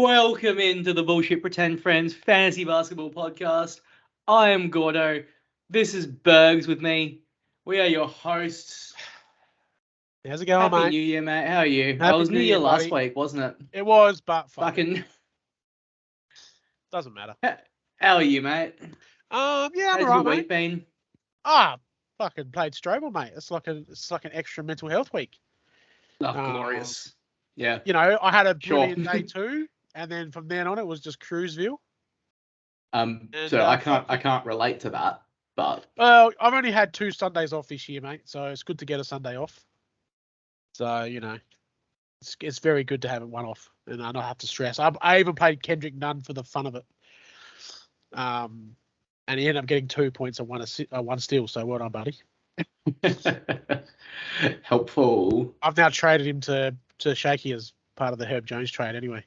Welcome into the Bullshit Pretend Friends Fantasy Basketball Podcast. I am Gordo. This is Bergs with me. We are your hosts. How's it going, Happy mate? New Year, mate. How are you? Happy It was New New Year Year, last buddy. week, wasn't it? It was, but Fucking. doesn't matter. How are you, mate? Yeah, I'm How's alright, your mate. week been? Fucking played Strobel, mate. It's like an extra mental health week. Glorious. Yeah. You know, I had a Sure. brilliant day too, and then from then on it was just Cruiseville. So I can't relate to that, but Well, I've only had 2 Sundays off this year, mate, so it's good to get a Sunday off. So, you know, it's very good to have one off and I not have to stress. I even played Kendrick Nunn for the fun of it. And he ended up getting 2 points and one steal, so well done, buddy. helpful. I've now traded him to Shaky as part of the Herb Jones trade anyway.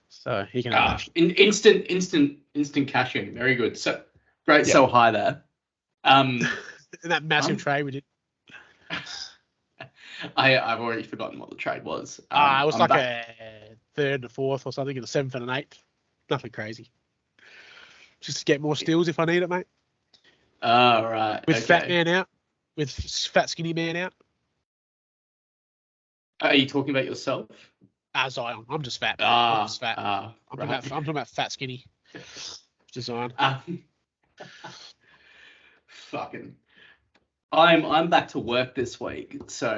So he can have that. Instant cash in. Very good. So great, Yeah. sell high there. In that massive trade we did. I've already forgotten what the trade was. It was like a 3rd and a 4th or something, and a 7th and an 8th. Nothing crazy. Just to get more steals if I need it, mate. Oh, right. With okay. fat man out. With fat skinny man out. Are you talking about yourself? Zion. I'm just fat. I'm just fat. I'm right. talking about fat skinny. Just Zion. Fucking. I'm back to work this week, so.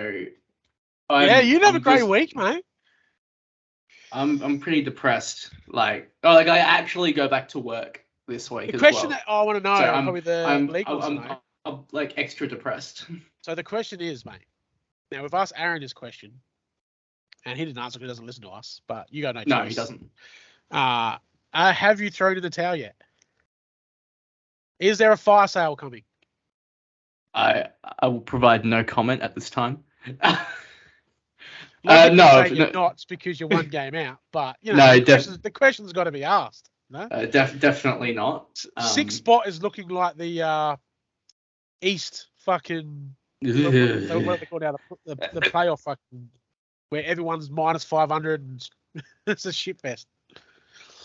You'd have a great week, mate. I'm pretty depressed. I actually go back to work this week. The question that I want to know, so probably the league wants to know. I'm like extra depressed. So the question is, mate. Now we've asked Aaron this question, and he didn't answer because he doesn't listen to us. But you got no choice. No, he doesn't. Have you thrown in the towel yet? Is there a fire sale coming? I will provide no comment at this time. No, no, not because you're one game out, but you know, the question's got to be asked. No, definitely not. 6th spot is looking like the East fucking what are they called now? The playoff fucking where everyone's minus 500 and it's a shit fest.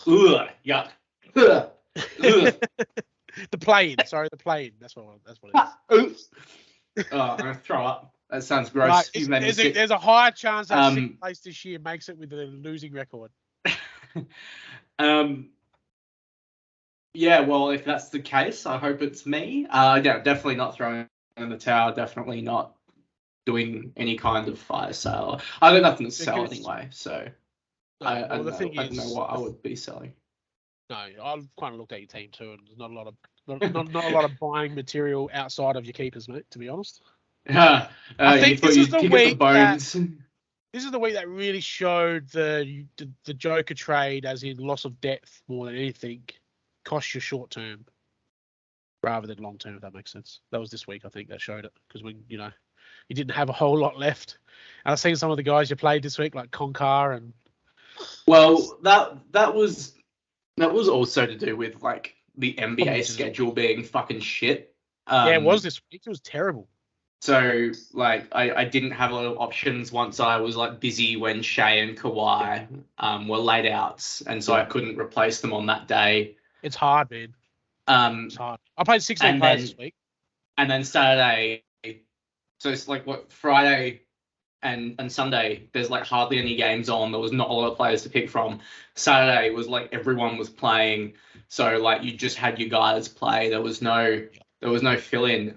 Ugh, yuck. Ugh, ugh. The play-in. Sorry, the play-in. That's what it is. Oops. Oh, I'm gonna throw up. That sounds gross. There's a higher chance that 6th place this year makes it with a losing record. Yeah, well, if that's the case, I hope it's me. Yeah, definitely not throwing in the towel. Definitely not doing any kind of fire sale. I got nothing to sell anyway, so I don't know what I would be selling. No, I've kind of looked at your team too, and there's not a lot of not a lot of buying material outside of your keepers, mate. To be honest. I think this is the week bones. This is the week that really showed the Joker trade, as in loss of depth more than anything, cost you short term rather than long term. If that makes sense. That was this week, I think, that showed it because when you didn't have a whole lot left. And I've seen some of the guys you played this week, like Konkar and. Well, that was also to do with like the NBA schedule being fucking shit. Yeah, it was this week. It was terrible. So, like, I didn't have a lot of options once I was, like, busy when Shea and Kawhi were laid outs, and so I couldn't replace them on that day. It's hard, man. It's hard. I played 16 players this week. And then Saturday, so it's like, Friday and Sunday, there's, like, hardly any games on. There was not a lot of players to pick from. Saturday was, like, everyone was playing, so, like, you just had your guys play. There was no fill-in.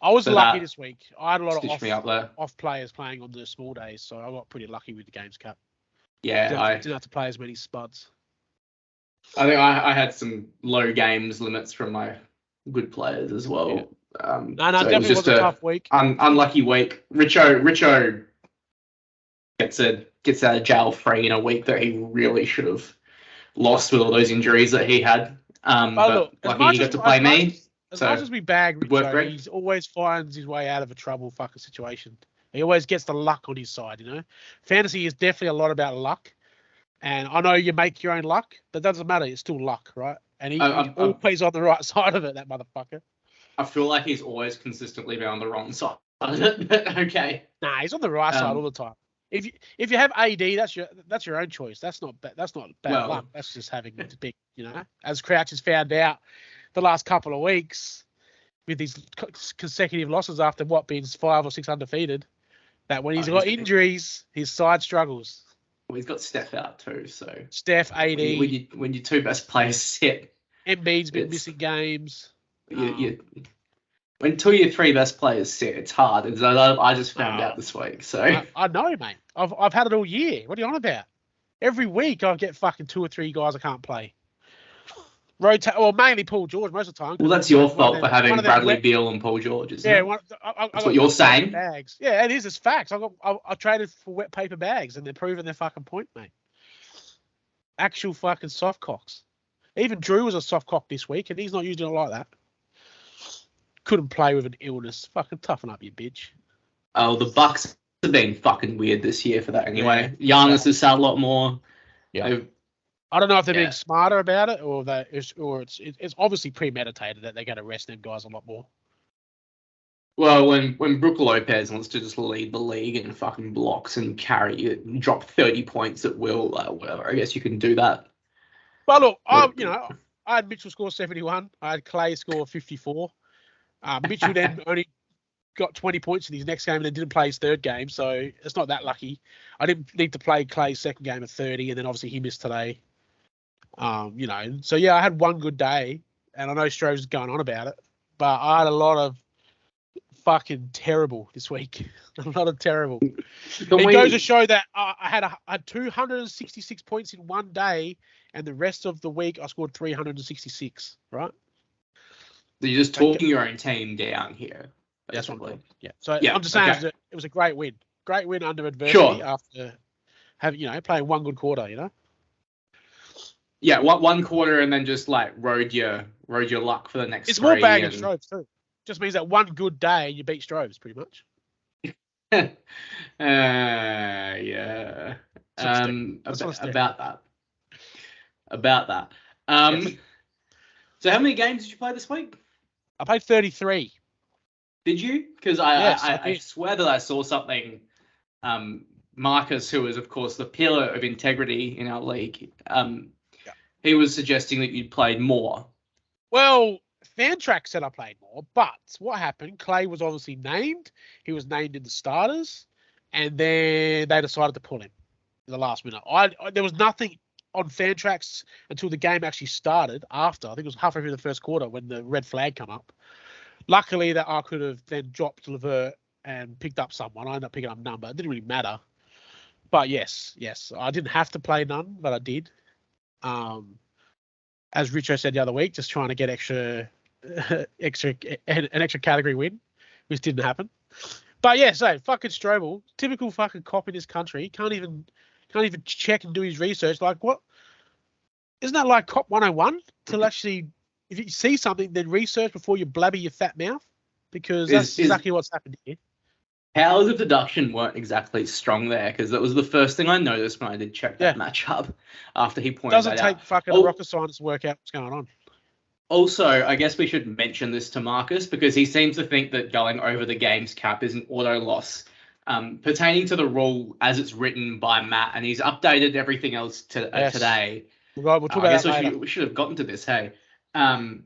I was lucky this week. I had a lot of off players playing on the small days, so I got pretty lucky with the Games Cup. Yeah, I didn't have to play as many spuds. I think I had some low games limits from my good players as well. Yeah. So definitely was a tough week. Unlucky week. Richo gets out of jail free in a week that he really should have lost with all those injuries that he had. But lucky he got to play me. As much as we bag Richo, he always finds his way out of a trouble fucking situation. He always gets the luck on his side, Fantasy is definitely a lot about luck. And I know you make your own luck, but that doesn't matter. It's still luck, right? And he always on the right side of it, that motherfucker. I feel like he's always consistently been on the wrong side of it, but okay. Nah, he's on the right side all the time. If you have AD, that's your own choice. That's not bad Well- luck. That's just having to pick. As Crouch has found out the last couple of weeks with these consecutive losses after being 5 or 6 undefeated, that when he's got injuries, his side struggles. Well, he's got Steph out too, so Steph, AD, when your two best players sit, Embiid's been missing games. When 2 of your 3 best players sit, it's hard. I just found out this week, so I know, mate. I've had it all year. What are you on about? Every week I get fucking 2 or 3 guys I can't play. Mainly Paul George most of the time. Well, that's your fault for having Bradley Beal and Paul George, isn't it? That's what you're saying. Bags. Yeah, it is. It's facts. I traded for wet paper bags, and they're proving their fucking point, mate. Actual fucking soft cocks. Even Drew was a soft cock this week, and he's not using it like that. Couldn't play with an illness. Fucking toughen up, you bitch. Oh, the Bucks have been fucking weird this year for that anyway. Giannis has sat a lot more. Yeah. I don't know if they're being smarter about it or it's obviously premeditated that they're going to rest them guys a lot more. Well, when Brook Lopez wants to just lead the league in fucking blocks and drop 30 points at will, whatever, I guess you can do that. Well, look, I had Mitchell score 71. I had Clay score 54. Mitchell then only got 20 points in his next game and then didn't play his third game, so it's not that lucky. I didn't need to play Clay's second game of 30, and then obviously he missed today. So yeah, I had one good day, and I know Strove's going on about it, but I had a lot of fucking terrible this week. A lot of terrible. It goes to show that I had 266 points in one day, and the rest of the week I scored 366. Right? So you're just talking your own team down here. That's what I'm doing. Yeah. So I'm just saying it was a great win. Great win under adversity after having playing one good quarter. Yeah, one quarter and then just like rode your luck for the next. It's more bagging Stroves too. Just means that one good day you beat Stroves pretty much. Yeah. About that. So how many games did you play this week? I played 33. Did you? Because I swear that I saw something. Marcus, who is of course the pillar of integrity in our league, he was suggesting that you'd played more. Well, Fantrack said I played more, but what happened? Clay was obviously named. He was named in the starters, and then they decided to pull him in the last minute. There was nothing on Fantrax until the game actually started. After I think it was halfway through the first quarter when the red flag came up. Luckily, that I could have then dropped Levert and picked up someone. I ended up picking up number. It didn't really matter. But yes, I didn't have to play none, but I did. As Richo said the other week, just trying to get an extra category win, which didn't happen. But yeah, so fucking Strobel, typical fucking cop in this country, can't even check and do his research. Like what? Isn't that like cop 101 to actually, if you see something, then research before you blabber your fat mouth? Because that's exactly what's happened here. Powers of deduction weren't exactly strong there because that was the first thing I noticed when I did check that matchup after he pointed that out. Doesn't take fucking rocket science to work out what's going on. Also, I guess we should mention this to Marcus because he seems to think that going over the games cap is an auto loss pertaining to the rule as it's written by Matt, and he's updated everything else today. We'll talk about that later. We should have gotten to this, hey. But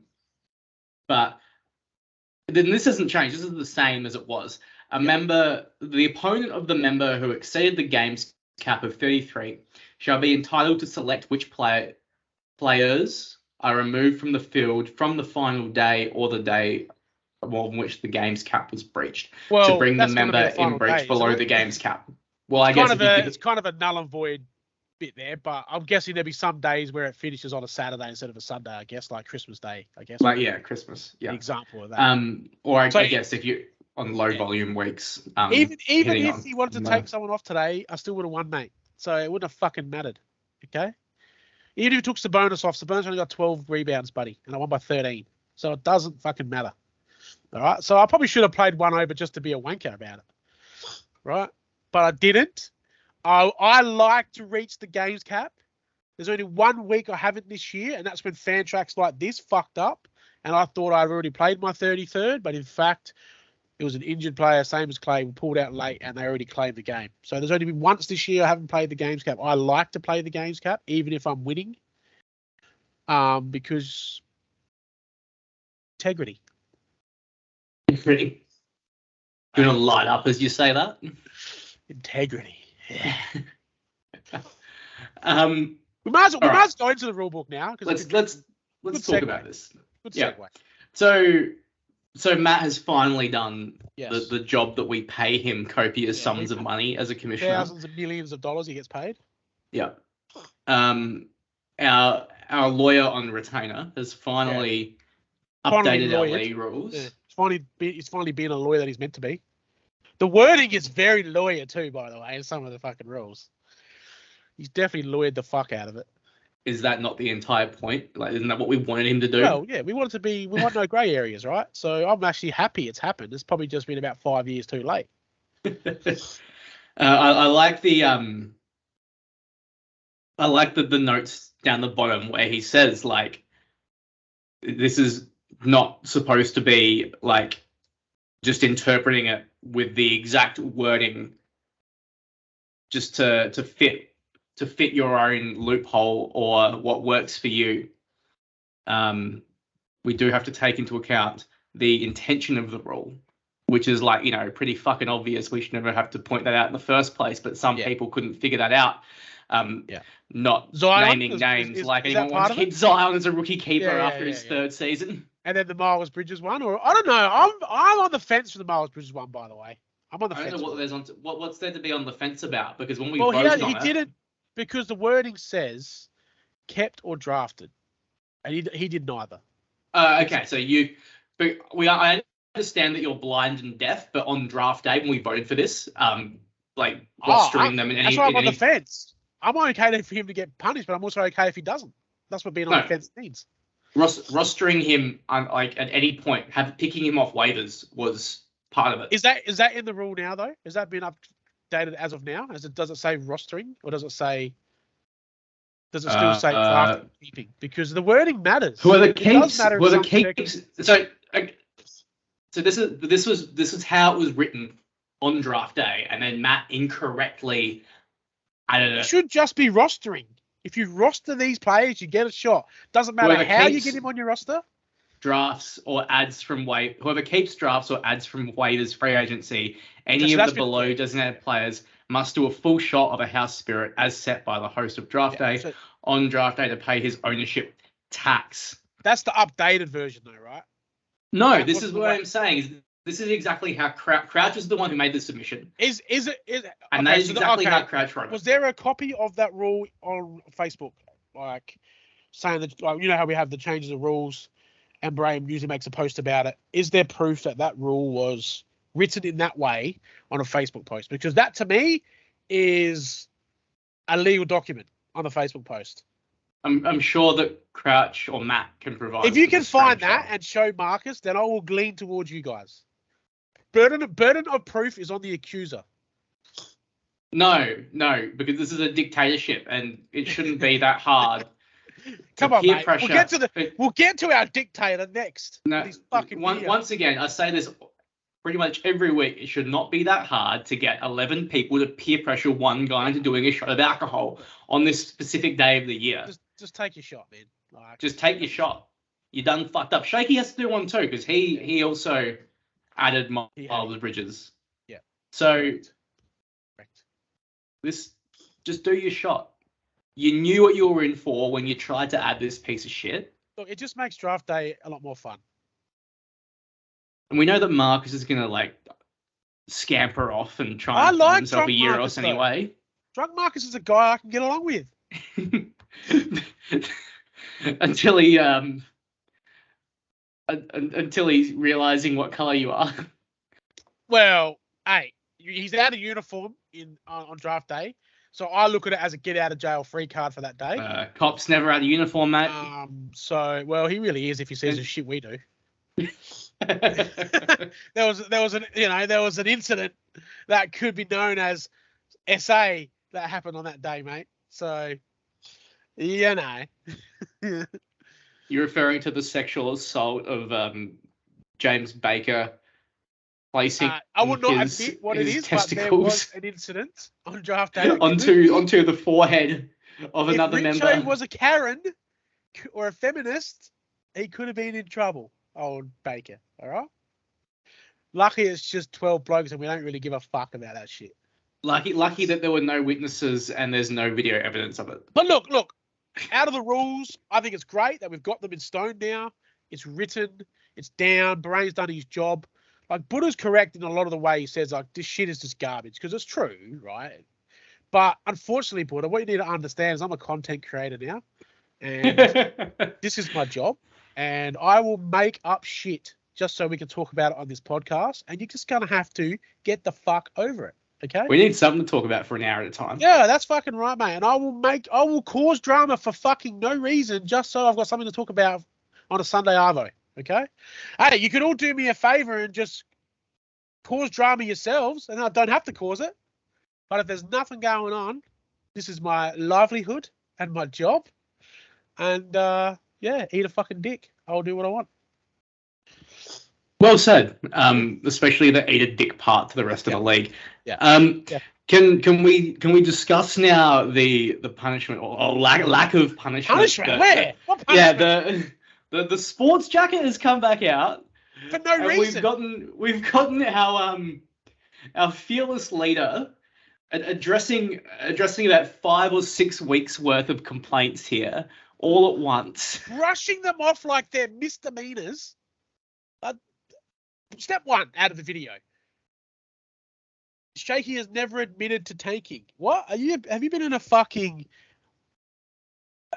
then this hasn't changed. This is the same as it was. The opponent of the member who exceeded the games cap of 33 shall be entitled to select which players are removed from the field from the final day or the day on which the games cap was breached to bring the member in breach below the games cap. Well, I guess it's kind of a null and void bit there, but I'm guessing there'll be some days where it finishes on a Saturday instead of a Sunday, I guess, like Christmas Day, I guess. Christmas, yeah. An example of that. Or I guess if you on low volume weeks. Even if he wanted to take someone off today, I still would have won, mate. So it wouldn't have fucking mattered. Okay? Even if he took Sabonis off, Sabonis only got 12 rebounds, buddy, and I won by 13. So it doesn't fucking matter. All right? So I probably should have played one over just to be a wanker about it. Right? But I didn't. I like to reach the games cap. There's only 1 week I haven't this year, and that's when Fantrax like this fucked up, and I thought I'd already played my 33rd, but in fact, It was an injured player, same as Clay, pulled out late, and they already claimed the game. So there's only been once this year I haven't played the Games Cap. I like to play the Games Cap, even if I'm winning, because integrity. Integrity. You're gonna light up as you say that. Integrity. Yeah. We might as well go into the rule book now. Let's talk about this. Good segue. So Matt has finally done the job that we pay him copious sums of money as a commissioner. Thousands of millions of dollars he gets paid. Yeah. Our lawyer on retainer has finally updated our league rules. Yeah. He's finally being a lawyer that he's meant to be. The wording is very lawyer too, by the way, in some of the fucking rules. He's definitely lawyered the fuck out of it. Is that not the entire point? Like, isn't that what we wanted him to do? Well, yeah, we want no grey areas, right? So I'm actually happy it's happened. It's probably just been about 5 years too late. I like the notes down the bottom where he says, like, this is not supposed to be like just interpreting it with the exact wording just to fit your own loophole or what works for you. We do have to take into account the intention of the rule, which is, like, you know, pretty fucking obvious. We should never have to point that out in the first place, but some people couldn't figure that out. Not Zion, naming names, like anyone wants to keep Zion as a rookie keeper after his third season. And then the Miles Bridges one, or I don't know. I'm on the fence for the Miles Bridges one, by the way. I'm on the fence. I don't know what's there to be on the fence about, because when we voted on it, he didn't, because the wording says kept or drafted, and he did neither. Okay, so I understand that you're blind and deaf, but on draft day when we voted for this, like rostering them in any. That's why I'm on the fence. I'm okay for him to get punished, but I'm also okay if he doesn't. That's what being on the fence means. Rostering him, like, at any point, picking him off waivers was part of it. Is that in the rule now, though? Has that been updated as of now? Does it say rostering, or does it still say drafting and keeping? Because the wording matters. Who are the keeps? Who are the keeps? So this is how it was written on draft day, and then Matt incorrectly added it. It should just be rostering. If you roster these players, you get a shot. Doesn't matter how you get him on your roster. Drafts or adds from whoever keeps drafts or adds from waivers, free agency, any of the below designated players must do a full shot of a house spirit as set by the host of draft day on draft day to pay his ownership tax. That's the updated version, though, right? No, this is what I'm saying. This is exactly how Crouch is the one who made the submission. Is it? And that is exactly how Crouch wrote it. Was there a copy of that rule on Facebook, like saying that, like, you know how we have the changes of rules, and Birrane usually makes a post about it? Is there proof that rule was written in that way on a Facebook post? Because that, to me, is a legal document on the Facebook post. I'm sure that Crouch or Matt can provide. If you can find that and show Marcus, then I will lean towards you guys. Burden of proof is on the accuser. No, because this is a dictatorship and it shouldn't be that hard. Come on, mate. We'll get to our dictator next. No, once again, I say this pretty much every week. It should not be that hard to get 11 people to peer pressure one guy into doing a shot of alcohol on this specific day of the year. Just take your shot, man. Just take your shot. You done fucked up. Shaky has to do one too, because he also added Miles Bridges. Yeah. So correct. Just do your shot. You knew what you were in for when you tried to add this piece of shit. Look, it just makes draft day a lot more fun. And we know that Marcus is gonna, like, scamper off and try and find himself a Euros anyway. Drunk Marcus is a guy I can get along with. until he's realizing what color you are. Well, hey, he's out of uniform on draft day, so I look at it as a get out of jail free card for that day. Cop's never out of uniform, mate. So, well, he really is if he says the shit we do. there was an incident that could be known as SA that happened on that day, mate. So, you know. You're referring to the sexual assault of James Baker placing I would not his admit what it is, but there testicles was an incident on draft day. onto the forehead of If another Richo member. was a Karen or a feminist, he could have been in trouble, old Baker. All right. Lucky it's just 12 blokes and we don't really give a fuck about that shit. Lucky that there were no witnesses and there's no video evidence of it. But look, out of the rules, I think it's great that we've got them in stone now. It's written, it's down. Birrane's done his job. Like, Buddha's correct in a lot of the way he says, like, this shit is just garbage, because it's true, right? But unfortunately, Buddha, what you need to understand is I'm a content creator now, and this is my job, and I will make up shit just so we can talk about it on this podcast, and you're just going to have to get the fuck over it, okay? We need something to talk about for an hour at a time. Yeah, that's fucking right, mate. And I will cause drama for fucking no reason just so I've got something to talk about on a Sunday Arvo, okay? Hey, you could all do me a favor and just cause drama yourselves, and I don't have to cause it. But if there's nothing going on, this is my livelihood and my job. And, yeah, eat a fucking dick. I'll do what I want. Well said. Especially the eat a dick part to the rest of the league. Yeah. Can we discuss now the punishment or lack of punishment? Punishment? Where? What punishment? Yeah, the sports jacket has come back out for no reason. We've gotten our fearless leader addressing about 5 or 6 weeks worth of complaints here all at once, brushing them off like they're misdemeanors. Step 1 out of the video. Shaky has never admitted to tanking. What? Have you been in a fucking...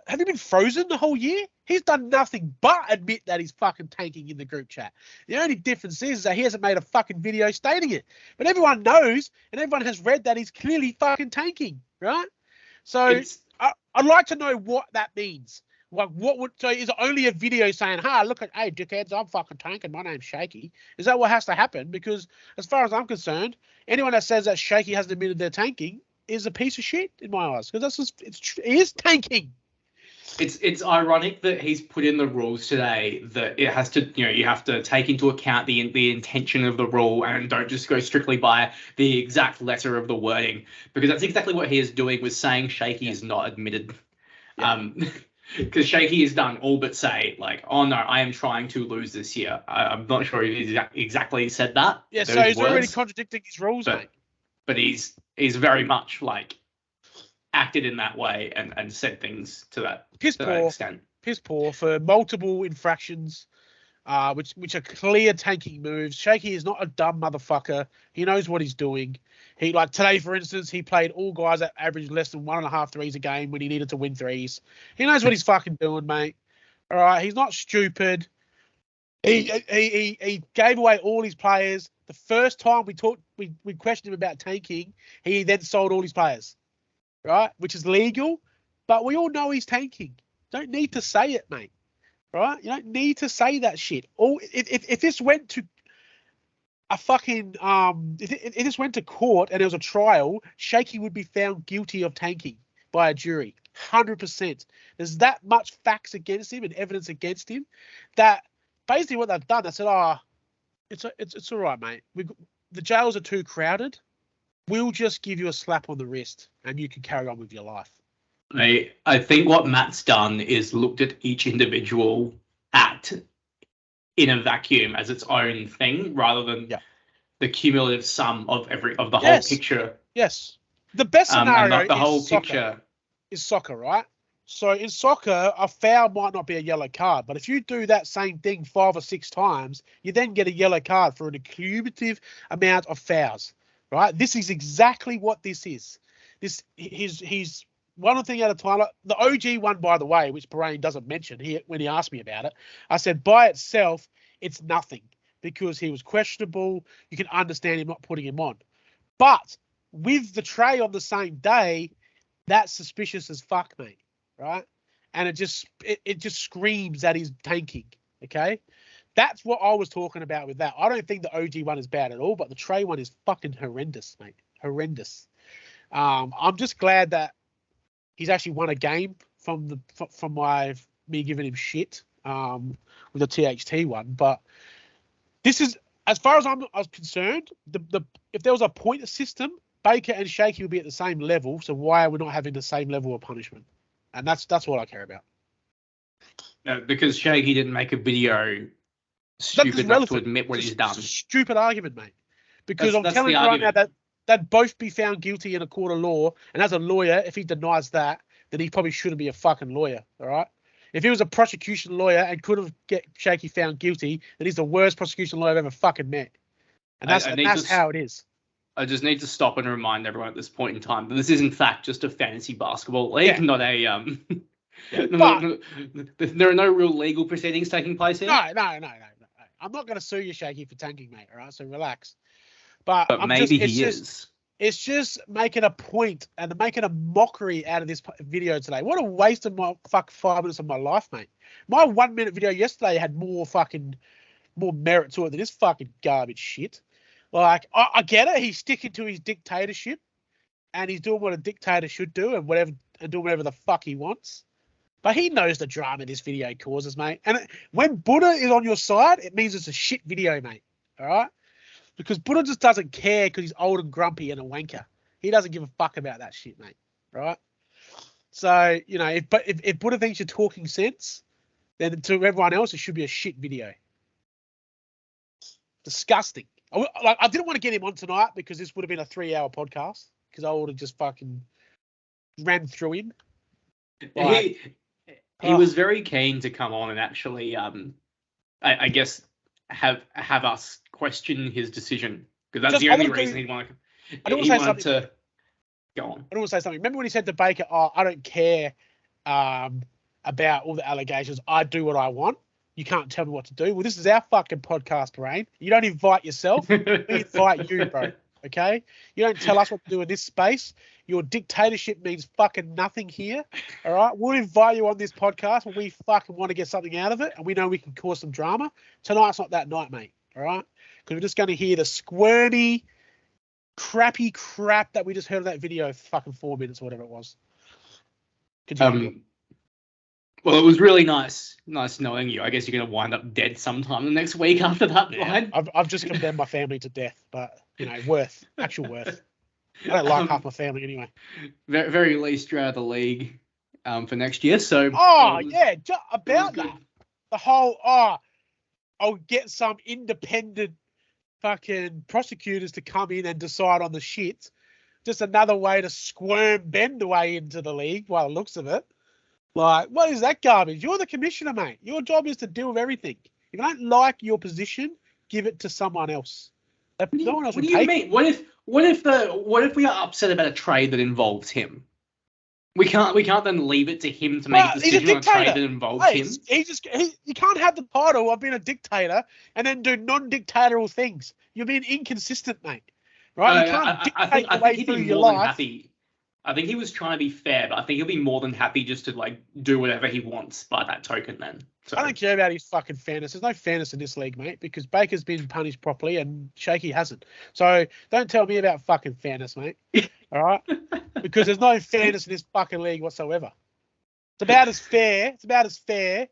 Have you been frozen the whole year? He's done nothing but admit that he's fucking tanking in the group chat. The only difference is that he hasn't made a fucking video stating it. But everyone knows and everyone has read that he's clearly fucking tanking, right? So I'd like to know what that means. Like, so is it only a video saying, look at, hey, dickheads, I'm fucking tanking, my name's Shaky? Is that what has to happen? Because as far as I'm concerned, anyone that says that Shaky hasn't admitted they're tanking is a piece of shit in my eyes. Because it is tanking. It's ironic that he's put in the rules today that it has to, you have to take into account the intention of the rule and don't just go strictly by the exact letter of the wording, because that's exactly what he is doing with saying Shaky is not admitted. Because Shaky has done all but say, like, oh no, I am trying to lose this year. I'm not sure if he exactly said that. Yeah, so he's already contradicting his rules, mate. But he's very much like acted in that way and said things to that extent. Piss poor for multiple infractions, which are clear tanking moves. Shaky is not a dumb motherfucker. He knows what he's doing. He, like today, for instance, he played all guys that averaged less than 1.5 threes a game when he needed to win threes. He knows what he's fucking doing, mate. All right, he's not stupid. He gave away all his players. The first time we questioned him about tanking, he then sold all his players, right? Which is legal, but we all know he's tanking. Don't need to say it, mate. Right? You don't need to say that shit. If this went to a fucking if this went to court and there was a trial, Shaky would be found guilty of tanking by a jury, 100%. There's that much facts against him and evidence against him that basically what they've done, they said, it's all right, mate. The jails are too crowded. We'll just give you a slap on the wrist and you can carry on with your life. I think what Matt's done is looked at each individual act in a vacuum as its own thing, rather than the cumulative sum of the whole picture. Yes. The best scenario the whole picture is soccer, right? So in soccer, a foul might not be a yellow card, but if you do that same thing 5 or 6 times, you then get a yellow card for an accumulative amount of fouls, right? This is exactly what this is. He's one thing at a time. The OG one, by the way, which Birrane doesn't mention when he asked me about it, I said by itself, it's nothing because he was questionable. You can understand him not putting him on. But with the tray on the same day, that's suspicious as fuck, mate, right? And it just screams that he's tanking, okay? That's what I was talking about with that. I don't think the OG one is bad at all, but the tray one is fucking horrendous, mate. Horrendous. I'm just glad that he's actually won a game from me giving him shit with the THT one. But this is as far as I was concerned, if there was a point system, Baker and Shaky would be at the same level. So why are we not having the same level of punishment? And that's all I care about. No, because Shaggy didn't make a video stupid enough to admit what he's done. It's a stupid argument, mate. Because I'm That's telling the you right now argument. that they'd both be found guilty in a court of law. And as a lawyer, if he denies that, then he probably shouldn't be a fucking lawyer. All right. If he was a prosecution lawyer and could have get Shaky found guilty, then he's the worst prosecution lawyer I've ever fucking met. And that's how it is. I just need to stop and remind everyone at this point in time that this is in fact just a fantasy basketball league, not a But there are no real legal proceedings taking place here. No. I'm not going to sue you, Shaky, for tanking, mate. All right, so relax. But maybe he is. It's just making a point and making a mockery out of this video today. What a waste of my 5 minutes of my life, mate. My 1 minute video yesterday had more merit to it than this fucking garbage shit. Like, I get it. He's sticking to his dictatorship and he's doing what a dictator should do and doing whatever the fuck he wants. But he knows the drama this video causes, mate. And when Buddha is on your side, it means it's a shit video, mate. All right? Because Buddha just doesn't care because he's old and grumpy and a wanker. He doesn't give a fuck about that shit, mate. Right? So, you know, if Buddha thinks you're talking sense, then to everyone else, it should be a shit video. Disgusting. I didn't want to get him on tonight because this would have been a 3-hour podcast because I would have just fucking ran through him. Like, he was very keen to come on and actually, I guess, have us question his decision because that's the only reason he wanted to go on. I don't want to say something. Remember when he said to Baker, I don't care about all the allegations. I do what I want. You can't tell me what to do. Well, this is our fucking podcast, Birrane. You don't invite yourself. We invite you, bro. Okay? You don't tell us what to do in this space. Your dictatorship means fucking nothing here. All right? We'll invite you on this podcast when we fucking want to get something out of it and we know we can cause some drama. Tonight's not that night, mate. All right? Because we're just going to hear the squirmy, crappy crap that we just heard of that video for fucking 4 minutes or whatever it was. Continue. Well, it was really nice knowing you. I guess you're going to wind up dead sometime the next week after that fight. I've just condemned my family to death, but, you know, actual worth. I don't like half my family anyway. Very, very least you're out of the league for next year. So. Yeah, about that. The whole, I'll get some independent fucking prosecutors to come in and decide on the shit. Just another way to squirm Ben the way into the league by the looks of it. Like, what is that garbage? You're the commissioner, mate. Your job is to deal with everything. If you don't like your position, give it to someone else. No one else would take it. What if we are upset about a trade that involves him? We can't then leave it to him to make a decision on a trade that involves him. You can't have the title of being a dictator and then do non-dictatorial things. You're being inconsistent, mate. Right? You can't dictate the way through your life. I think he was trying to be fair, but I think he'll be more than happy just to like do whatever he wants by that token then. So. I don't care about his fucking fairness. There's no fairness in this league, mate, because Baker's been punished properly and Shaky hasn't. So don't tell me about fucking fairness, mate. All right? Because there's no fairness in this fucking league whatsoever. It's about as fair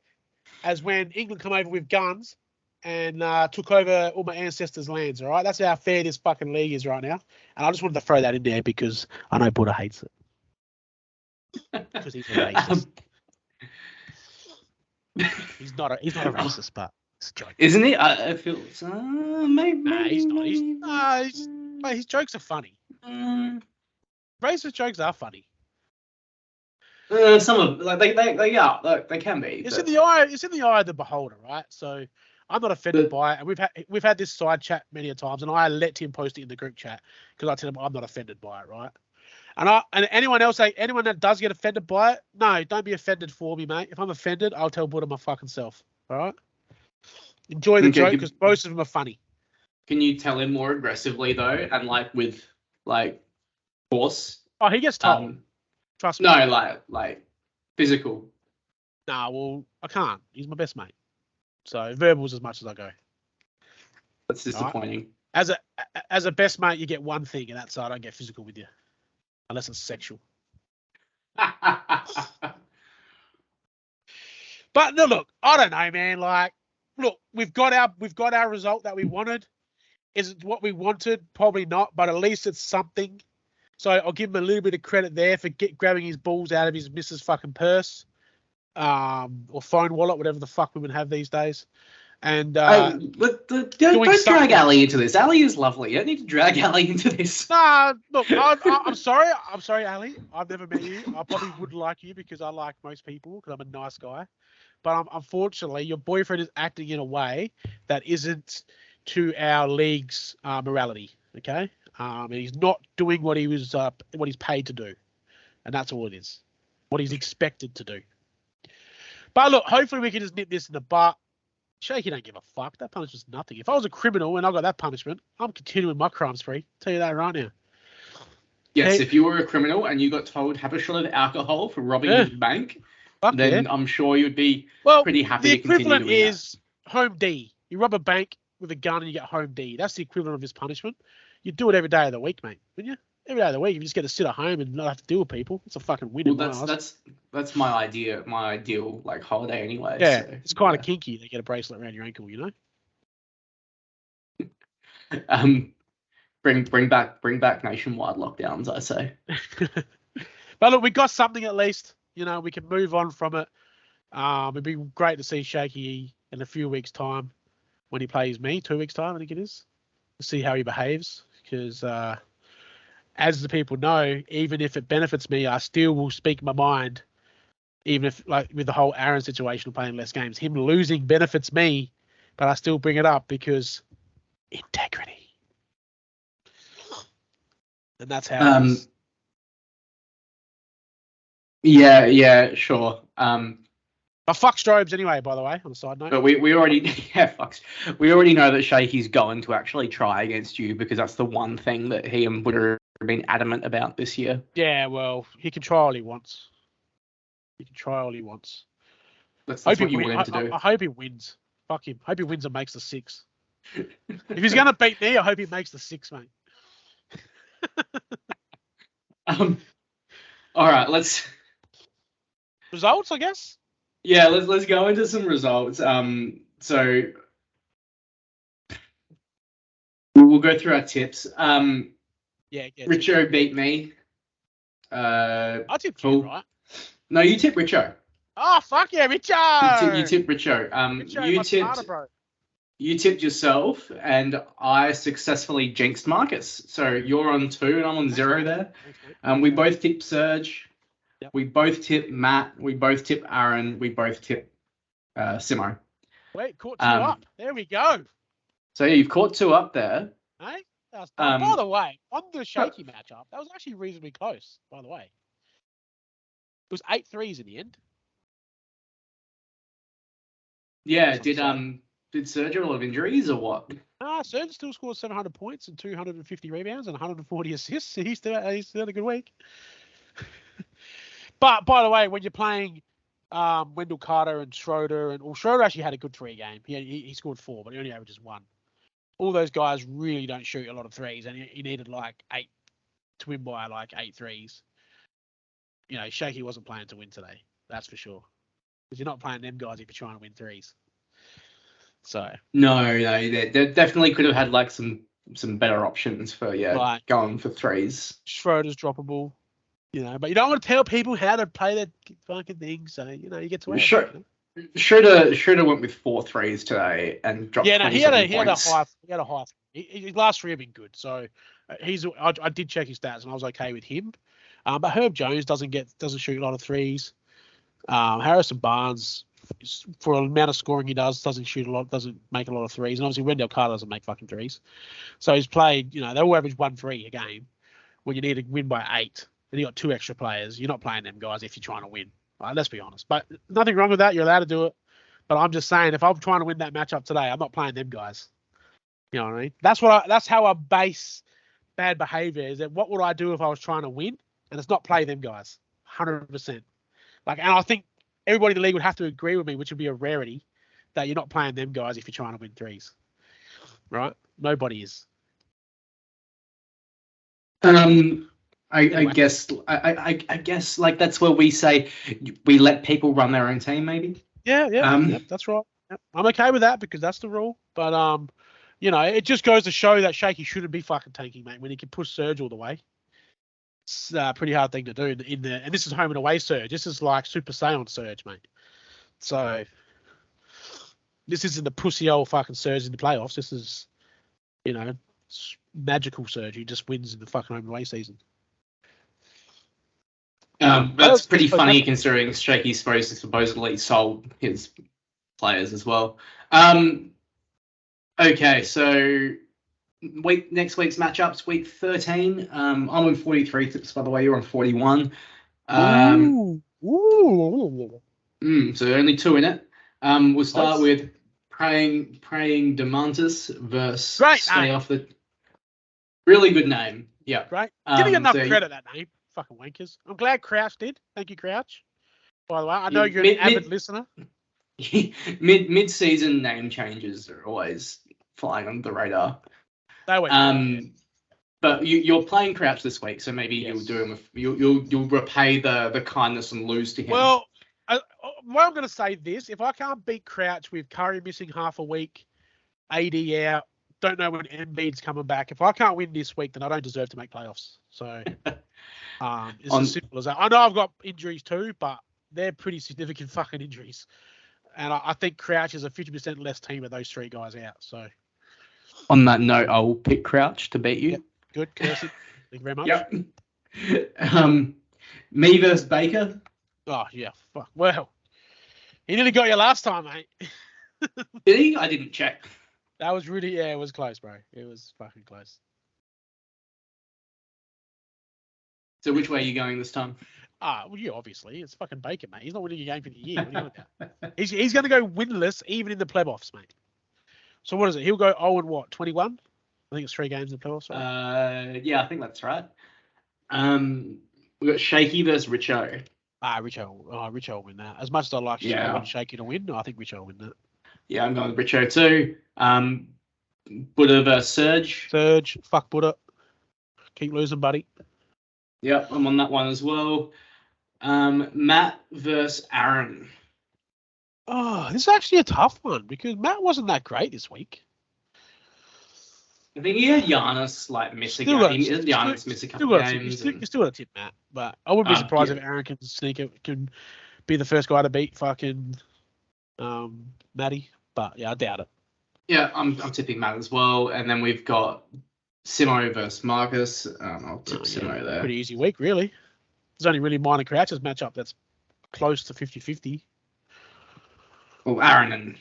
as when England come over with guns and took over all my ancestors' lands, all right? That's how fair this fucking league is right now. And I just wanted to throw that in there because I know Buddha hates it. Because he's a racist. He's not a racist, but it's a joke. Isn't he? I feel maybe. Nah, he's not. Mate, his jokes are funny. Racist jokes are funny. Some of they can be. It's in the eye of the beholder, right? So I'm not offended by it, and we've had this side chat many a times, and I let him post it in the group chat because I tell him I'm not offended by it, right? And anyone that does get offended by it, no, don't be offended for me, mate. If I'm offended, I'll tell Buddha my fucking self. All right. Enjoy the joke because most of them are funny. Can you tell him more aggressively though, and with force? Oh, he gets told. Trust me. No, like physical. Nah, well, I can't. He's my best mate. So verbal's as much as I go. That's disappointing. Right? As a best mate, you get one thing, and that's I don't get physical with you, unless it's sexual. But no, look, I don't know, man. Like, look, we've got our result that we wanted. Is it what we wanted? Probably not, but at least it's something. So I'll give him a little bit of credit there for grabbing his balls out of his missus' fucking purse, or phone wallet, whatever the fuck women have these days. And don't drag Ali into this. Ali is lovely. You don't need to drag Ali into this. Nah, look, I'm sorry. I'm sorry, Ali. I've never met you. I probably would like you because I like most people because I'm a nice guy. But unfortunately, your boyfriend is acting in a way that isn't to our league's morality. Okay, and he's not doing what he's paid to do, and that's all it is. What he's expected to do. But look, hopefully we can just nip this in the butt. Shaky don't give a fuck. That punishment's nothing. If I was a criminal and I got that punishment, I'm continuing my crime spree. Tell you that right now. Yes, if you were a criminal and you got told have a shot of alcohol for robbing a bank, then I'm sure you'd be pretty happy to continue doing that. The equivalent is home D. You rob a bank with a gun and you get home D. That's the equivalent of his punishment. You do it every day of the week, mate, wouldn't you? Every day of the week, you just get to sit at home and not have to deal with people. It's a fucking win. Well, that's my ideal like holiday anyway. Yeah, so, it's kind of kinky. They get a bracelet around your ankle, you know. Bring back nationwide lockdowns, I say. But look, we got something at least. You know, we can move on from it. It'd be great to see Shaky in a few weeks' time when he plays me. 2 weeks' time, I think it is. To see how he behaves, because as the people know, even if it benefits me, I still will speak my mind. Even if, like with the whole Aaron situation of playing less games, him losing benefits me, but I still bring it up because integrity. And that's how it is. Yeah, sure. I fuck Strobes anyway, by the way, on a side note. But we already we already know that Shaky's going to actually try against you because that's the one thing that he and Wood have been adamant about this year. Yeah, well, he can try all he wants. That's what you want him to do. I hope he wins. Fuck him. Hope he wins and makes the 6. If he's gonna beat me, I hope he makes the 6, mate. All right, let's results, I guess. Yeah, let's go into some results. So we'll go through our tips. Richo beat me. I tipped you, right? No, you tipped Richo. Oh fuck yeah, Richo! You tipped Richo. Richo, you tipped yourself, and I successfully jinxed Marcus. So you're on 2 and I'm on 0 there. We both tipped Serge. Yep. We both tipped Matt. We both tipped Aaron. We both tipped Simo. Wait, caught 2 up. There we go. So yeah, you've caught 2 up there. Hey? By the way, on the Shaky matchup, that was actually reasonably close, by the way. It was 8-3s in the end. Yeah, did Serge have a lot of injuries or what? Serge still scored 700 points and 250 rebounds and 140 assists. He's still had a good week. But by the way, when you're playing Wendell Carter and Schroeder, Schroeder actually had a good 3 game. He scored 4, but he only averages 1. All those guys really don't shoot a lot of threes, and he needed like 8 to win by like 8 threes. You know, Shaky wasn't playing to win today. That's for sure. Because you're not playing them guys if you're trying to win threes. So no, they definitely could have had like some better options for going for threes. Schroeder's droppable, you know, but you don't want to tell people how to play their fucking thing, so you know you get to sure. Schroeder went with 4 threes today and dropped. Yeah, no, he had a high. His last 3 have been good, so I did check his stats and I was okay with him. But Herb Jones doesn't shoot a lot of threes. Harrison Barnes, for the amount of scoring he doesn't shoot a lot, doesn't make a lot of threes, and obviously Wendell Carter doesn't make fucking threes. So he's played, you know, they all average 1 3 a game. When you need to win by 8, and you got 2 extra players, you're not playing them guys if you're trying to win. Right, let's be honest. But nothing wrong with that. You're allowed to do it. But I'm just saying, if I'm trying to win that matchup today, I'm not playing them guys. You know what I mean? That's how I base bad behavior. Is that what would I do if I was trying to win? And it's not play them guys. 100%. And I think everybody in the league would have to agree with me, which would be a rarity, that you're not playing them guys if you're trying to win threes. Right? Nobody is. I guess like that's where we say we let people run their own team, maybe. Yeah, that's right. Yep. I'm okay with that because that's the rule. But it just goes to show that Shaky shouldn't be fucking tanking, mate, when he can push Surge all the way. It's a pretty hard thing to do and this is home and away Surge. This is like Super Saiyan Surge, mate. So this isn't the pussy old fucking Surge in the playoffs. This is, magical Surge. He just wins in the fucking home and away season. That's pretty funny considering Shaky's supposedly sold his players as well. Okay, so next week's matchups, week 13. I'm on 43 tips, by the way. You're on 41. Ooh. So only 2 in it. We'll start with praying Demantis versus Stay Off the. Really good name. Yeah. Right. Giving enough credit that name. Fucking wankers. I'm glad Crouch did. Thank you, Crouch. By the way, I know you're an avid listener. Mid-season name changes are always flying under the radar. But you're playing Crouch this week, so maybe you'll do him. You'll repay the kindness and lose to him. Well, I'm going to say this: if I can't beat Crouch with Curry missing half a week, AD out, don't know when Embiid's coming back. If I can't win this week, then I don't deserve to make playoffs. So it's as simple as that. I know I've got injuries too, but they're pretty significant fucking injuries. And I think Crouch is a 50% less team with those 3 guys out. So on that note, I will pick Crouch to beat you. Yep. Good, Kirsty. Thank you very much. Yep. Me versus Baker. Oh, yeah. Fuck. Well, he nearly got you last time, mate. Did he? I didn't check. That was really, it was close, bro. It was fucking close. So which way are you going this time? Well, yeah, obviously. It's fucking Baker, mate. He's not winning a game for the year. What are you on about? He's going to go winless even in the playoffs, mate. So what is it? He'll go 21? I think it's 3 games in the playoffs, right? Yeah, I think that's right. We've got Shaky versus Richo. Richo will win that. As much as I like I want Shaky to win, I think Richo will win that. Yeah, I'm going with Richo too. Buddha versus Surge. Surge, fuck Buddha. Keep losing, buddy. Yep, I'm on that one as well. Matt versus Aaron. Oh, this is actually a tough one because Matt wasn't that great this week. I think he had Giannis missing. Giannis missing a couple games. You still got to tip Matt, but I wouldn't be surprised if Aaron can be the first guy to beat fucking Matty. But yeah, I doubt it. Yeah, I'm tipping Matt as well, and then we've got Simo versus Marcus. I'll tip Simo there. Pretty easy week, really. There's only really minor Crouches matchup that's close to 50-50. Well, Aaron and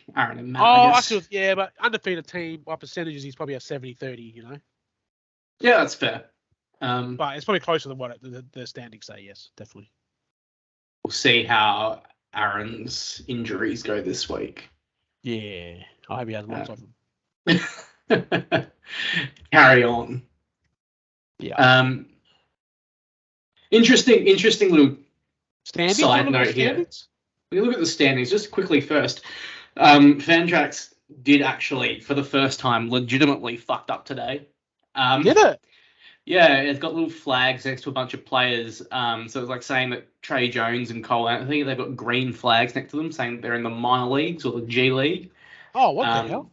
Matt. I guess. But undefeated team by percentages, he's probably a 70-30. Yeah, that's fair. But it's probably closer than what the standings say. Yes, definitely. We'll see how Aaron's injuries go this week. Yeah, I hope he has lots of them. Carry on. Yeah. Interesting little standings. Side note here. We look at the standings just quickly first. Fantrax did actually, for the first time, legitimately fucked up today. Did it? Yeah, it's got little flags next to a bunch of players. So it's like saying that Trey Jones and Cole Anthony, they've got green flags next to them saying they're in the minor leagues or the G League. Oh, what the hell?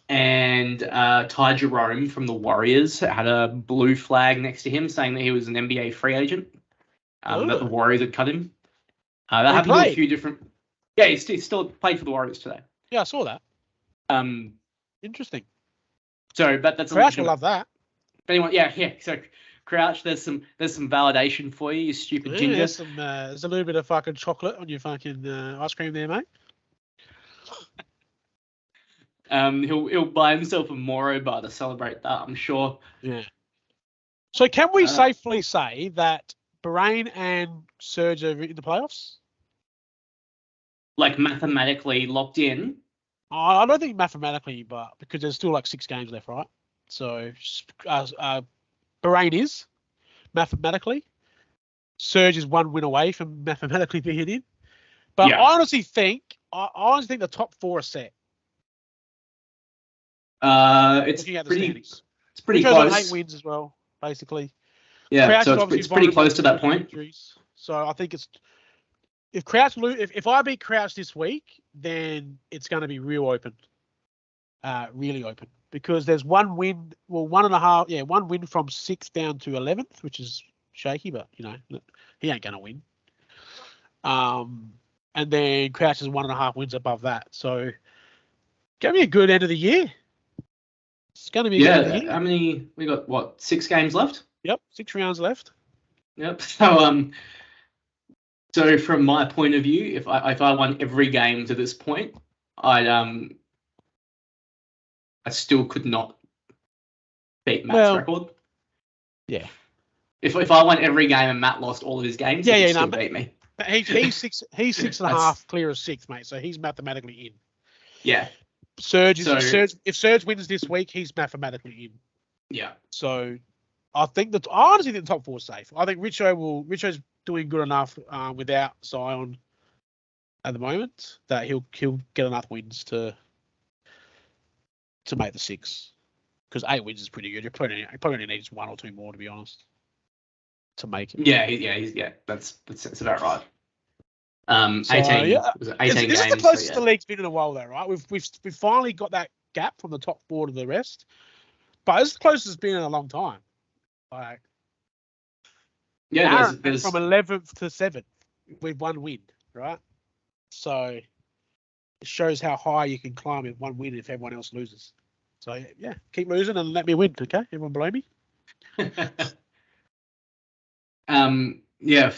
And Ty Jerome from the Warriors had a blue flag next to him saying that he was an NBA free agent, that the Warriors had cut him. That happened to a few different... Yeah, he still played for the Warriors today. Yeah, I saw that. Interesting. So, but that's... Crouch will love that. Anyone, yeah. So, Crouch, there's some validation for you stupid ginger. There's a little bit of fucking chocolate on your fucking ice cream there, mate. He'll buy himself a Moro bar to celebrate that, I'm sure. Yeah. So can we safely say that Birrane and Surge are in the playoffs? Like mathematically locked in? I don't think mathematically, but because there's still 6 games left, right? So Birrane is mathematically. Surge is 1 win away from mathematically being in. But yeah. I honestly think the top 4 are set. It's pretty close. 8 wins as well, basically. Yeah, Crouch so it's pretty close to that point. Injuries. So I think it's if I beat Crouch this week, then it's going to be real open. really open because there's one win, one and a half, one win from 6th down to 11th, which is shaky, but he ain't gonna win. And then Crouch is 1.5 wins above that, so gonna be a good end of the year. It's gonna be a good end of the year. How many? We got what? 6 games left. Yep, 6 rounds left. Yep. So from my point of view, if I won every game to this point, I still could not beat Matt's record. Yeah. If I won every game and Matt lost all of his games, he could still beat me. He's 6.5 clear of 6th, mate. So he's mathematically in. Yeah. If Serge wins this week, he's mathematically in. Yeah. So I honestly think the top 4 is safe. I think Richo's doing good enough without Zion at the moment that he'll get enough wins to make the 6. Because 8 wins is pretty good. He probably only needs 1 or 2 more, to be honest, to make it. Yeah, that's about right. 18 this games. Is the closest the league's been in a while, though, right? We've finally got that gap from the top 4 to the rest, but it's the closest it's been in a long time. Like, there's from 11th to 7th with 1 win, right? So it shows how high you can climb with 1 win if everyone else loses. So yeah, keep losing and let me win, okay? Everyone below me. Yeah.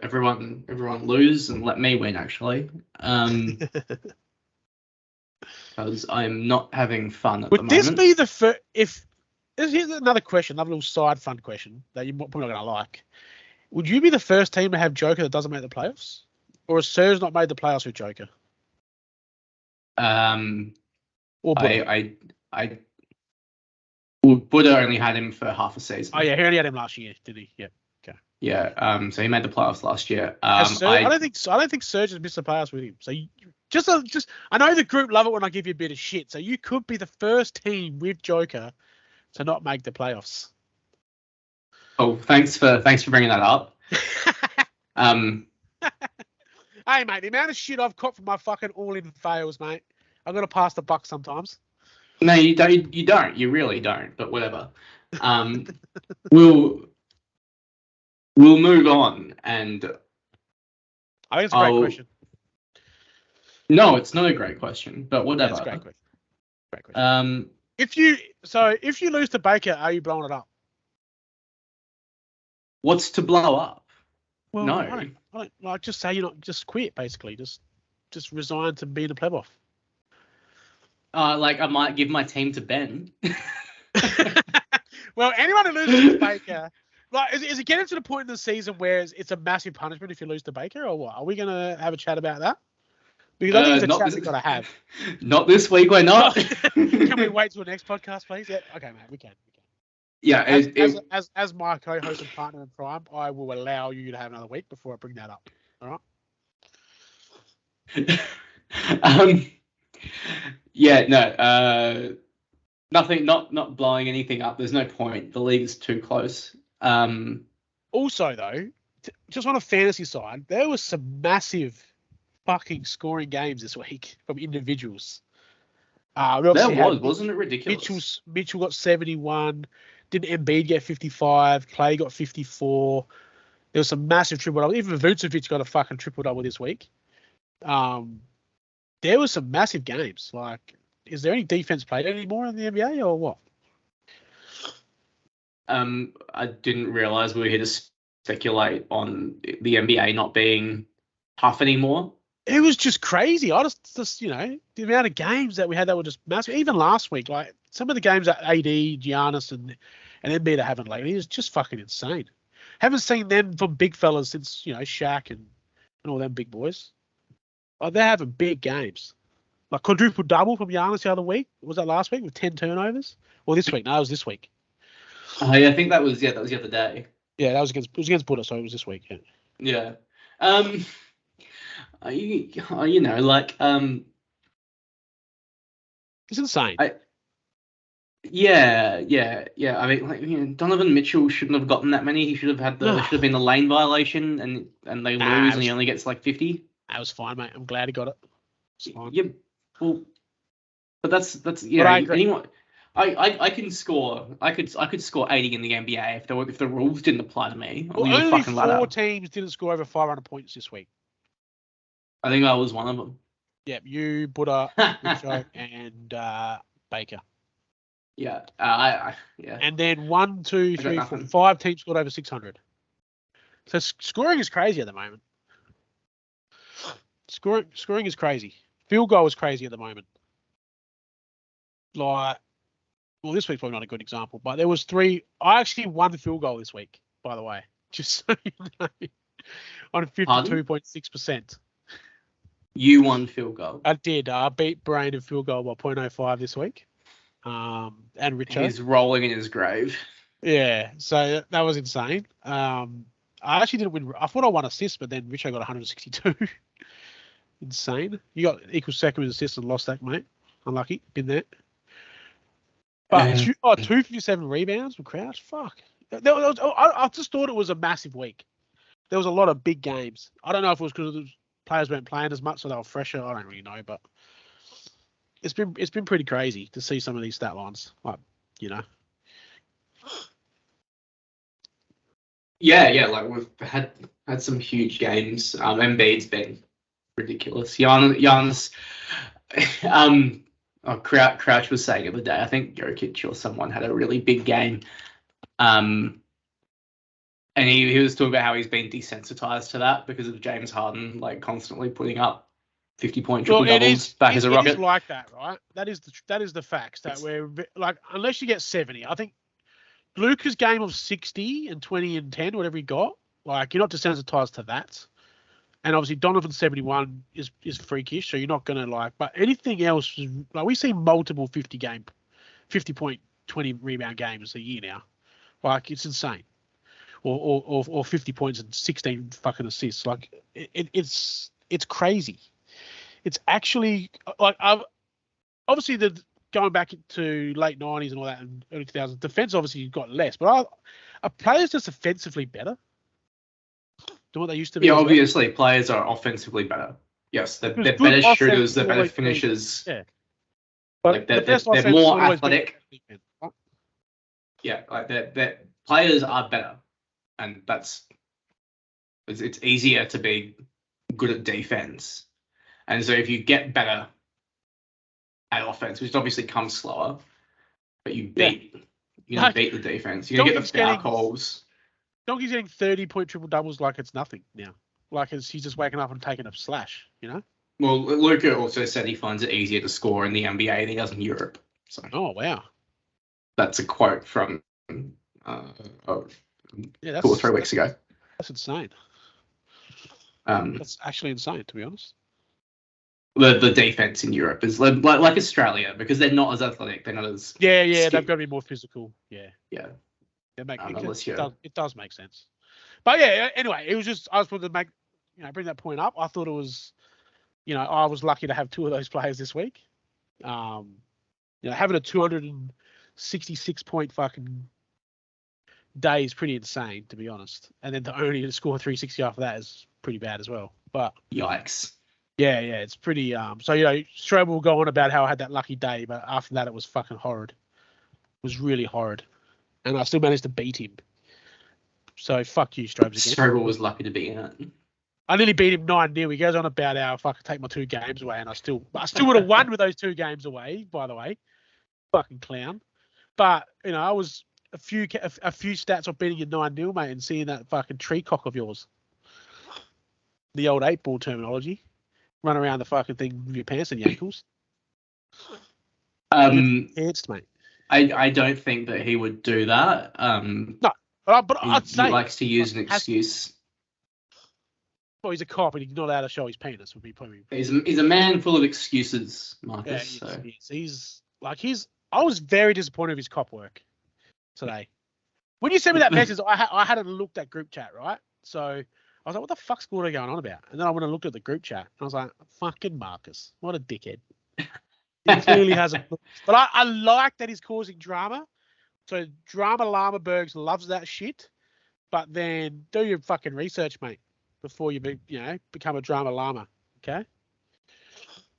Everyone lose and let me win, actually. Because I'm not having fun at the moment. Would this be the first? Here's another question, another little side fun question that you're probably not going to like. Would you be the first team to have Joker that doesn't make the playoffs, or has Serge not made the playoffs with Joker? Or Buddha only had him for half a season. Oh yeah, he only had him last year, did he? Yeah. Okay. Yeah. So he made the playoffs last year. I don't think Serge has missed the playoffs with him. So I know the group love it when I give you a bit of shit. So you could be the first team with Joker to not make the playoffs. Oh, thanks for bringing that up. Hey mate, the amount of shit I've caught from my fucking all-in fails, mate. I'm gonna pass the buck sometimes. No, you don't. You don't. You really don't. But whatever. We'll move on, and I think it's a great question. No, it's not a great question, but whatever. It's a great question. Great question. If you lose to Baker, are you blowing it up? What's to blow up? Well, no. I don't like, just say just quit, basically. Just resign to being a pleb off. I might give my team to Ben. Well, anyone who loses to Baker, is it getting to the point in the season where it's a massive punishment if you lose to Baker, or what? Are we going to have a chat about that? Because I think it's a chat we've got to have. Not this week, we're not. Can we wait till the next podcast, please? Yeah. Okay, mate, we can. Yeah. As my co-host and partner in crime, I will allow you to have another week before I bring that up. All right. Yeah. No. Nothing. Not blowing anything up. There's no point. The league is too close. Also, though, just on a fantasy side, there was some massive fucking scoring games this week from individuals. Wasn't it ridiculous? Mitchell got 71. Didn't Embiid get 55? Clay got 54. There was some massive triple double. Even Vucevic got a fucking triple double this week. There was some massive games. Like, is there any defense played anymore in the NBA or what? I didn't realize we were here to speculate on the NBA not being tough anymore. It was just crazy. I just the amount of games that we had that were just massive. Even last week, like some of the games that AD, Giannis, and Embiid are having lately is just fucking insane. Haven't seen them from big fellas since Shaq and all them big boys. Like, they're having big games. Like quadruple double from Giannis the other week. Was that last week with 10 turnovers? Or this week? No, it was this week. I think that was the other day. Yeah, it was against Buddha, so it was this week. Yeah. It's insane. Yeah. I mean, Donovan Mitchell shouldn't have gotten that many. He should have had should have been the lane violation, and they lose, and he only gets like 50. That was fine, mate. I'm glad he got it. It's fine. Yeah. Well, But that's But I agree. anyone. I can score. I could score 80 in the NBA if the rules didn't apply to me on Well, the only fucking 4 ladder. teams didn't score over 500 points this week. I think I was one of them. Yeah, you, Buddha, Richo, and Baker. Yeah, yeah. And then 1, 2, I got 3, 4, nothing. 5 teams scored over 600. So scoring is crazy at the moment. Scoring is crazy. Field goal is crazy at the moment. Like, well, this week's probably not a good example, but there was 3. I actually won the field goal this week, by the way, just so you know, on 52.6%. You won field goal. I did. I beat Birrane in field goal by 0.05 this week. And Richo. He's rolling in his grave. Yeah, so that was insane. I actually didn't win. I thought I won assists, but then Richo got 162. Insane. You got equal second with assists and lost that, mate. Unlucky. Been there. But 257 rebounds with Crouch. Fuck. I just thought it was a massive week. There was a lot of big games. I don't know if it was because the players weren't playing as much, so they were fresher. I don't really know, but it's been pretty crazy to see some of these stat lines. Like, you know. Yeah, like we've had some huge games. Embiid's been ridiculous. Jan's Crouch was saying the other day, I think Jokic or someone had a really big game. And he was talking about how he's been desensitized to that because of James Harden like constantly putting up 50-point triple doubles back as a Rocket. It is like that, right? That is the facts that we're like, unless you get 70, I think Luka's game of 60 and 20 and 10, whatever he got, like you're not desensitized to that. And obviously Donovan's 71 is freakish, so you're not gonna like. But anything else, like we see multiple 50-point, 20 rebound games a year now. Like it's insane. Or 50 points and 16 fucking assists. Like it's crazy. It's actually like obviously going back to late 90s and all that and early 2000s, defense obviously got less, but are players just offensively better than what they used to be? Yeah, obviously players are offensively better. Yes, they're better shooters, they're better finishers. Yeah, but like they're more athletic. Right? Yeah, like their players are better, and it's easier to be good at defense. And so if you get better at offense, which obviously comes slower, but you beat the defense. You're gonna get the foul calls. Donkey's getting 30-point triple doubles like it's nothing now. Like he's just waking up and taking a slash, you know? Well, Luka also said he finds it easier to score in the NBA than he does in Europe. So oh wow. That's a quote from 2 or 3 weeks ago. That's insane. That's actually insane, to be honest. The defense in Europe is like Australia because they're not as athletic. They're not as they've got to be more physical. Yeah. It does make sense. But yeah, anyway, it was just I was wanted to bring that point up. I thought it was, I was lucky to have 2 of those players this week. Having a 266 point fucking day is pretty insane, to be honest. And then to only score 360 after that is pretty bad as well. But yikes. Yeah, it's pretty. So Strobel will go on about how I had that lucky day, but after that it was fucking horrid. It was really horrid, and I still managed to beat him. So fuck you, Strobel. Strobel was lucky to be in it. I nearly beat him 9-0. He goes on about how if I could take my 2 games away, and I still would have won with those 2 games away. By the way, fucking clown. But I was a few stats of beating you 9-0, mate, and seeing that fucking tree cock of yours. The old 8-ball terminology. Run around the fucking thing with your pants and your ankles. Pants, mate. I don't think that he would do that. No, but I'd say he likes to use an excuse. Well, he's a cop and he's not allowed to show his penis. Would be probably. He's a man full of excuses, Marcus. Yeah, I was very disappointed with his cop work today. When you sent me that message, I hadn't looked at group chat, right? So I was like, what the fuck's going on about? And then I went and looked at the group chat. And I was like, fucking Marcus. What a dickhead. He clearly hasn't. But I like that he's causing drama. So Drama Llamabergs loves that shit. But then do your fucking research, mate, before you become a drama llama. Okay?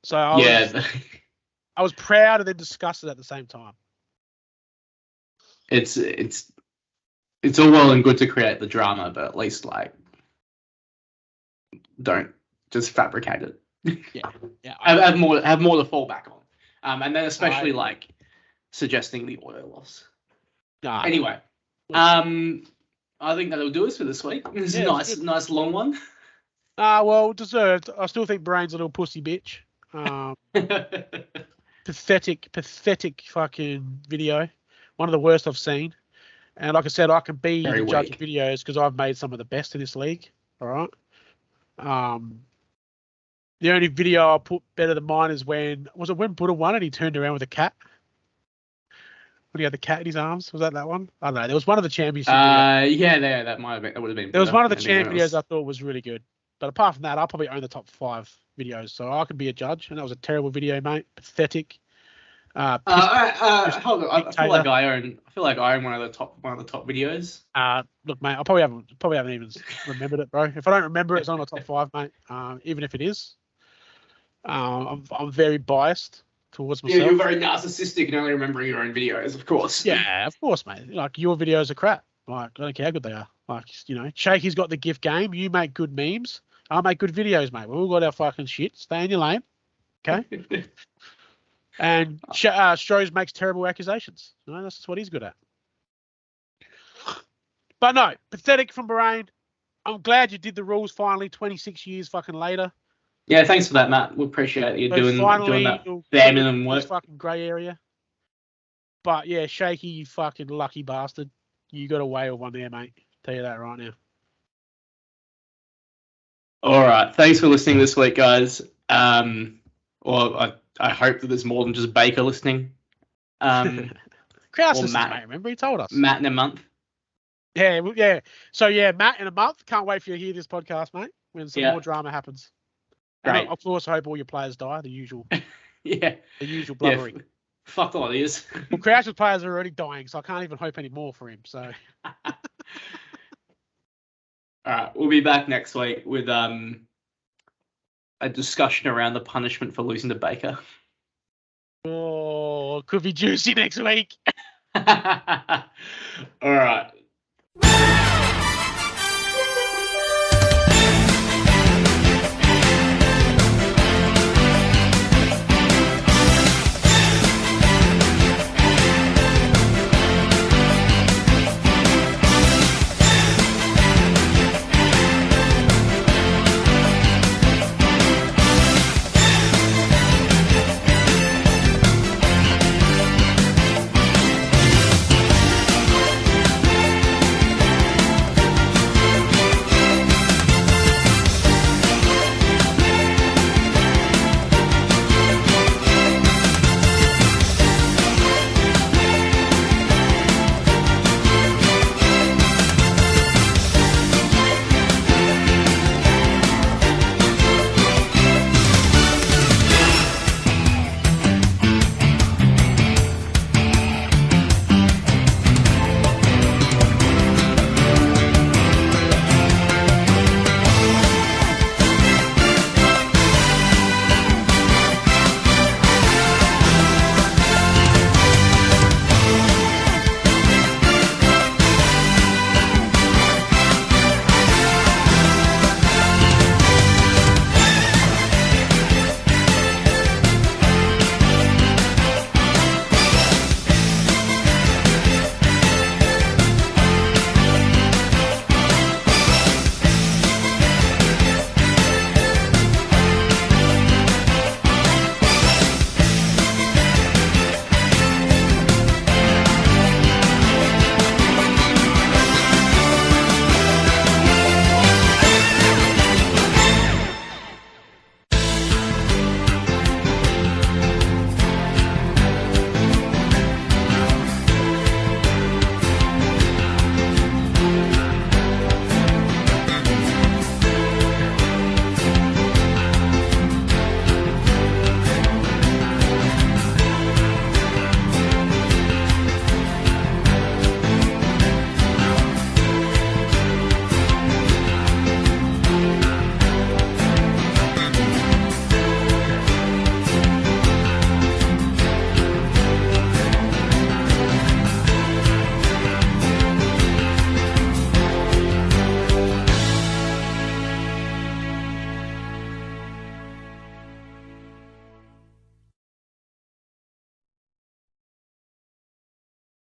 So I I was proud and then disgusted at the same time. It's all well and good to create the drama, but at least like don't just fabricate it. Yeah. have more to fall back on. And then especially like suggesting the auto loss. Anyway, I think that'll do us for this week. This is a nice long one. Well, deserved. I still think Birrane's a little pussy bitch. Pathetic fucking video. One of the worst I've seen. And like I said, I can be the judge of videos because I've made some of the best in this league. All right. The only video I put better than mine is when Buddha won and he turned around with a cat? When he had the cat in his arms? Was that one? I don't know. There was one of the championship videos. Yeah, that might have been. That would have been. There was one of the champ videos I thought was really good. But apart from that, I'll probably own the top 5 videos. So I could be a judge. And that was a terrible video, mate. Pathetic. Hold on. I feel like I own one of the top videos. Look, mate, I probably haven't even remembered it, bro. If I don't remember it, it's on the top 5, mate. Even if it is, I'm very biased towards myself. Yeah, you're very narcissistic and only remembering your own videos, of course. Yeah, of course, mate. Like your videos are crap. Like I don't care how good they are. Like Shaky's got the gift game. You make good memes. I make good videos, mate. We've all got our fucking shit. Stay in your lane, okay? And Strohs makes terrible accusations. That's just what he's good at. But no, pathetic from Birrane. I'm glad you did the rules finally, 26 years fucking later. Yeah, thanks for that, Matt. We appreciate you doing that bare minimum work. Fucking grey area. But yeah, Shaky, you fucking lucky bastard. You got away with one there, mate. Tell you that right now. All right. Thanks for listening this week, guys. Well, I hope that there's more than just Baker listening. Krause listens, mate. Remember he told us. Matt in a month. Yeah. So yeah, Matt in a month. Can't wait for you to hear this podcast, mate. When some more drama happens. Great. And of course, I hope all your players die. The usual. Yeah. The usual blubbering. Yeah, fuck all it is. Well, Crouch's players are already dying, so I can't even hope any more for him. So. All right, we'll be back next week with a discussion around the punishment for losing to Baker. Oh, could be juicy next week. All right.